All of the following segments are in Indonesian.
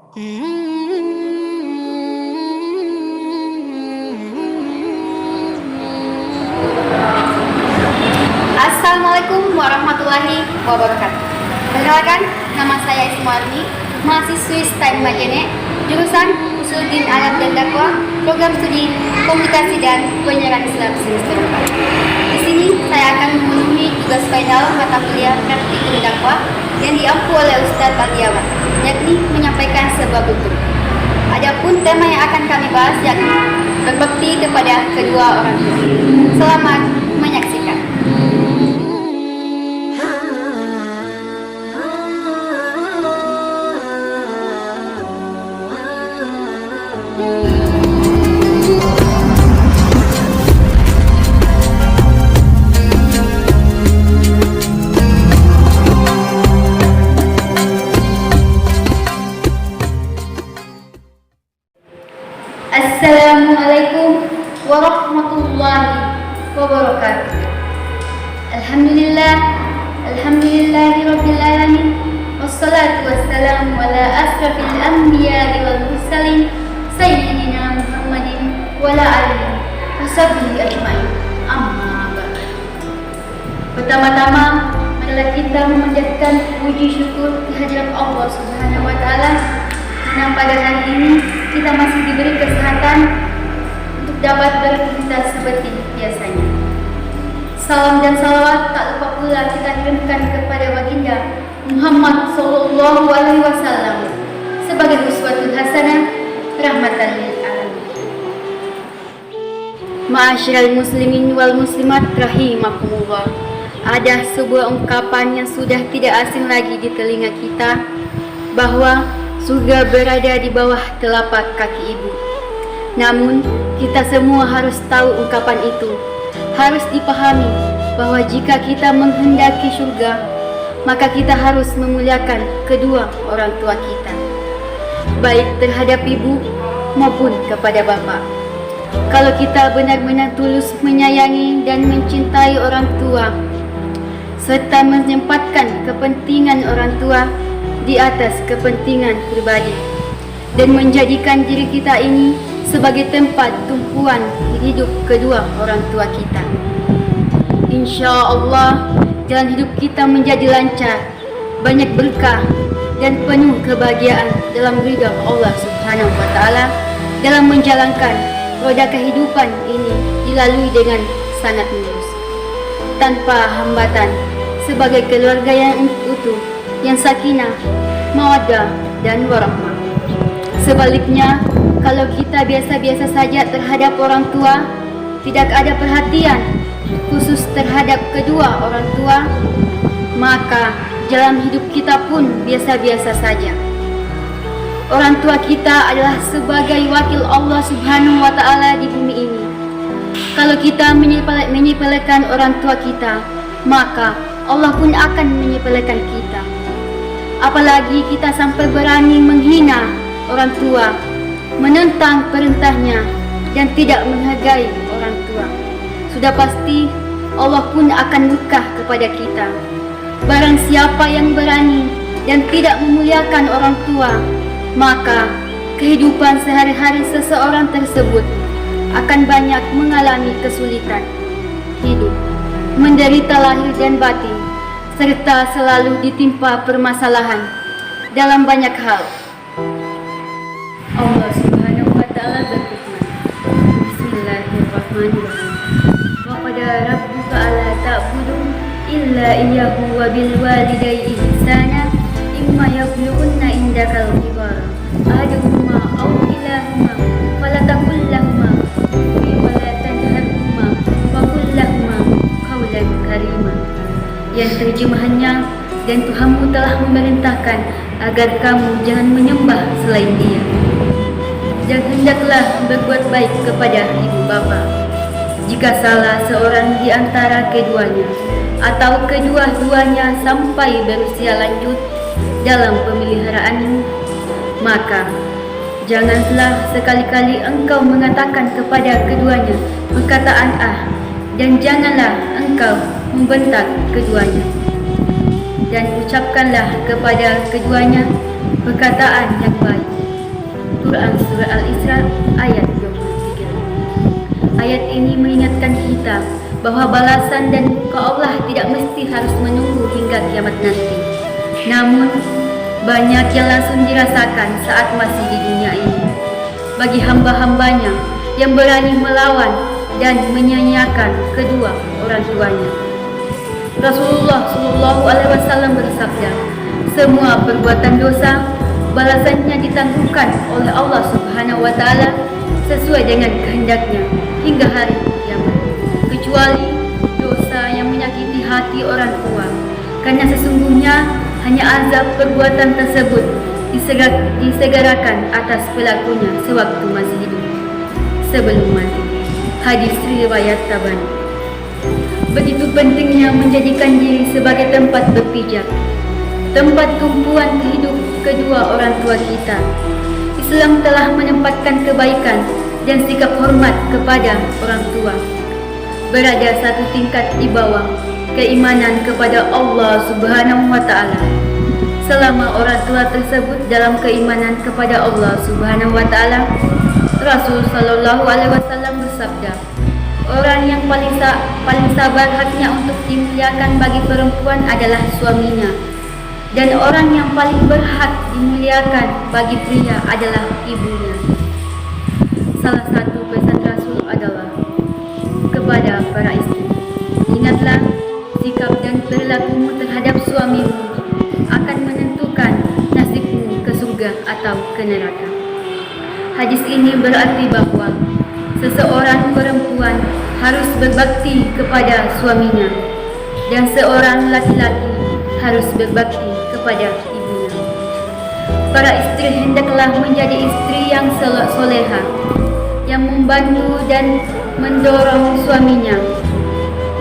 Assalamualaikum warahmatullahi wabarakatuh. Perkenalkan, nama saya Ismarni, mahasiswi STEM Majene, jurusan Usuluddin Alat dan Dakwah, program studi Komunikasi dan Penyiaran Islam semester 4. Di sini saya akan memenuhi tugas final mata kuliah Praktikum Dakwah yang diampu oleh Ustadz Baldiawan, yakni menyampaikan sebuah tutur. Adapun tema yang akan kami bahas yakni berbakti kepada kedua orang tua. Selamat menyaksikan. Assalamualaikum warahmatullahi wabarakatuh. Alhamdulillahi rabbil alamin. Wassalatu wassalamu ala asrafil anbiya'i wal mursalin sayyidina Muhammadin wa ala alihi washabbihi ajmain. Amma ba'd. Pertama-tama adalah kita memanjatkan puji syukur kehadirat Allah Subhanahu wa taala karena pada hari ini kita masih diberi kesehatan untuk dapat beraktivitas seperti biasanya. Salam dan salawat tak lupa pula kita kirimkan kepada baginda Muhammad sallallahu alaihi wasallam sebagai uswatul hasanah rahmatan lil alamin. Ma'asyiral muslimin wal muslimat rahimakumullah. Ada sebuah ungkapan yang sudah tidak asing lagi di telinga kita, bahwa surga berada di bawah telapak kaki ibu. Namun, kita semua harus tahu ungkapan itu. Harus dipahami bahwa jika kita menghendaki surga, maka kita harus memuliakan kedua orang tua kita, baik terhadap ibu maupun kepada bapak. Kalau kita benar-benar tulus menyayangi dan mencintai orang tua, serta menempatkan kepentingan orang tua di atas kepentingan pribadi, dan menjadikan diri kita ini sebagai tempat tumpuan hidup kedua orang tua kita, insya Allah jalan hidup kita menjadi lancar, banyak berkah dan penuh kebahagiaan dalam ridha Allah Subhanahu wa taala dalam menjalankan roda kehidupan ini dilalui dengan sangat mulus, tanpa hambatan, sebagai keluarga yang utuh, yang sakinah, mawaddah dan warahmah. Sebaliknya, kalau kita biasa-biasa saja terhadap orang tua, tidak ada perhatian khusus terhadap kedua orang tua, maka jalan hidup kita pun biasa-biasa saja. Orang tua kita adalah sebagai wakil Allah Subhanahu wa taala di bumi ini. Kalau kita menyepelekan orang tua kita, maka Allah pun akan menyepelekan kita. Apalagi kita sampai berani menghina orang tua, menentang perintahnya, dan tidak menghargai orang tua, sudah pasti Allah pun akan murka kepada kita. Barang siapa yang berani dan tidak memuliakan orang tua, maka kehidupan sehari-hari seseorang tersebut akan banyak mengalami kesulitan hidup, menderita lahir dan batin, serta selalu ditimpa permasalahan dalam banyak hal. Allah Subhanahu wa taala berfirman, Bismillahirrahmanirrahim. Wa qad rabbuka alla ta'budu illa iyyahu wa bil walidayni ihsana imma yablughanna indakal kibara ahaduhuma aw kilahuma fala taqul lahumā wa la tanharhumā wa qul lahumā qawlan karīmā. Yang terjemahannya, dan Tuhanmu telah memerintahkan agar kamu jangan menyembah selain Dia, dan hendaklah berbuat baik kepada ibu bapa. Jika salah seorang di antara keduanya atau kedua-duanya sampai berusia lanjut dalam pemeliharaanmu, maka janganlah sekali-kali engkau mengatakan kepada keduanya perkataan dan janganlah engkau membentak keduanya, dan ucapkanlah kepada keduanya perkataan yang baik. Quran Surah Al-Isra ayat 23. Ayat ini mengingatkan kita bahwa balasan dan muka Allah tidak mesti harus menunggu hingga kiamat nanti. Namun, banyak yang langsung dirasakan saat masih di dunia ini. Bagi hamba-hambanya yang berani melawan dan menyanyiakan kedua orang tuanya. Rasulullah Shallallahu Alaihi Wasallam bersabda, semua perbuatan dosa balasannya ditangguhkan oleh Allah Subhanahu Wa Taala sesuai dengan kehendaknya hingga hari kiamat, kecuali dosa yang menyakiti hati orang tua, karena sesungguhnya hanya azab perbuatan tersebut disegerakan atas pelakunya sewaktu masih hidup sebelum mati. Hadis riwayat Tabani. Begitu pentingnya menjadikan diri sebagai tempat berpijak, tempat tumpuan hidup kedua orang tua kita. Islam telah menempatkan kebaikan dan sikap hormat kepada orang tua berada satu tingkat di bawah keimanan kepada Allah Subhanahu wa Ta'ala. Selama orang tua tersebut dalam keimanan kepada Allah Subhanahu wa Ta'ala, Rasul Shallallahu Alaihi Wasallam bersabda, orang yang paling sabar haknya untuk dimuliakan bagi perempuan adalah suaminya, dan orang yang paling berhak dimuliakan bagi pria adalah ibunya. Salah satu pesan Rasul adalah kepada para istri, ingatlah sikap dan perilakumu terhadap suamimu akan menentukan nasibmu ke surga atau ke neraka. Hadis ini berarti bahwa seseorang perempuan harus berbakti kepada suaminya dan seorang laki-laki harus berbakti kepada ibunya. Para istri hendaklah menjadi istri yang soleha, yang membantu dan mendorong suaminya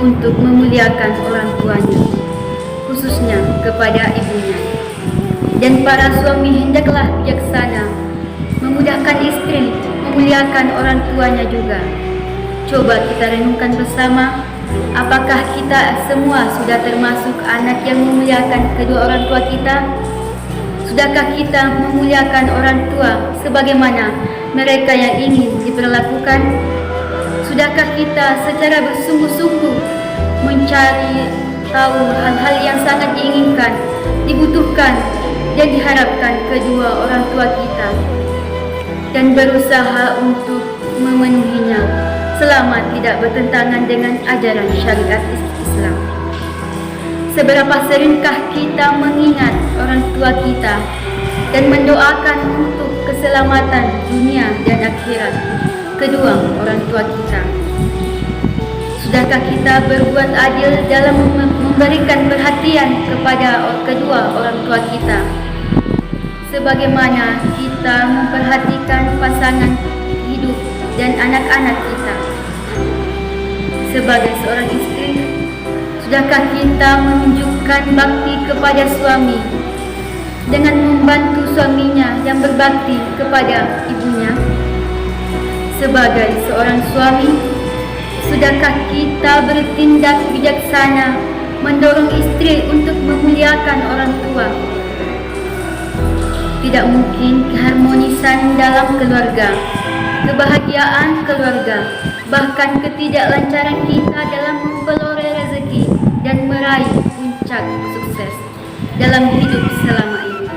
untuk memuliakan orang tuanya, khususnya kepada ibunya. Dan para suami hendaklah bijaksana, memudahkan istri memuliakan orang tuanya juga. Coba kita renungkan bersama, apakah kita semua sudah termasuk anak yang memuliakan kedua orang tua kita? Sudahkah kita memuliakan orang tua sebagaimana mereka yang ingin diperlakukan? Sudahkah kita secara bersungguh-sungguh mencari tahu hal-hal yang sangat diinginkan, dibutuhkan, dan diharapkan kedua orang tua kita, dan berusaha untuk memenuhinya selama tidak bertentangan dengan ajaran syariat Islam? Seberapa seringkah kita mengingat orang tua kita dan mendoakan untuk keselamatan dunia dan akhirat kedua orang tua kita? Sudahkah kita berbuat adil dalam memberikan perhatian kepada kedua orang tua kita, sebagaimana kita memperhatikan pasangan hidup dan anak-anak kita? Sebagai seorang istri, sudahkah kita menunjukkan bakti kepada suami dengan membantu suaminya yang berbakti kepada ibunya? Sebagai seorang suami, sudahkah kita bertindak bijaksana mendorong istri untuk memuliakan orang tua? Tidak mungkin keharmonisan dalam keluarga, kebahagiaan keluarga, bahkan ketidaklancaran kita dalam memperoleh rezeki dan meraih puncak sukses dalam hidup selama ini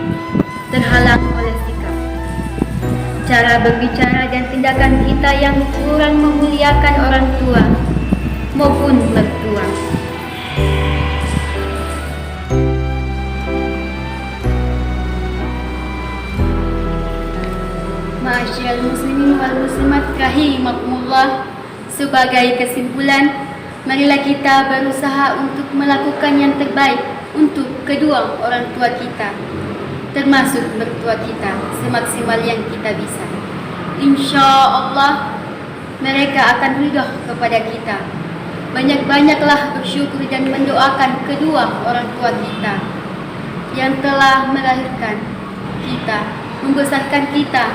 terhalang oleh sikap, cara berbicara dan tindakan kita yang kurang memuliakan orang tua maupun mertua. Ma'asyiral muslimin wal muslimat rahimakumullah, sebagai kesimpulan, marilah kita berusaha untuk melakukan yang terbaik untuk kedua orang tua kita, termasuk mertua kita, semaksimal yang kita bisa. Insya Allah mereka akan ridha kepada kita. Banyak-banyaklah bersyukur dan mendoakan kedua orang tua kita yang telah melahirkan kita, membesarkan kita,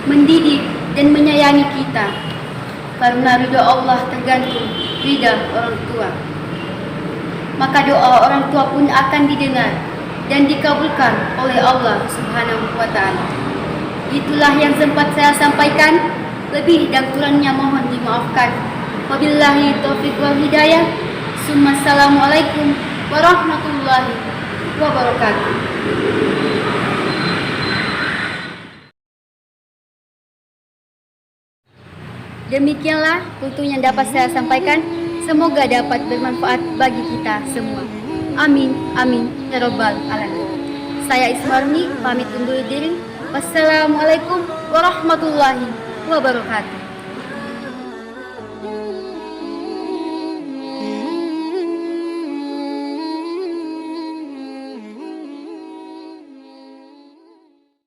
mendidik dan menyayangi kita. Karena ridha Allah tergantung ridha orang tua, maka doa orang tua pun akan didengar dan dikabulkan oleh Allah Subhanahu wa Ta'ala. Itulah yang sempat saya sampaikan. Lebih dan kurangnya mohon dimaafkan. Wabillahi taufiq wal hidayah. Assalamualaikum warahmatullahi wabarakatuh. Demikianlah kultur yang dapat saya sampaikan. Semoga dapat bermanfaat bagi kita semua. Amin, amin, ya robbal alamin. Saya Ismarni, pamit undur diri. Wassalamualaikum warahmatullahi wabarakatuh.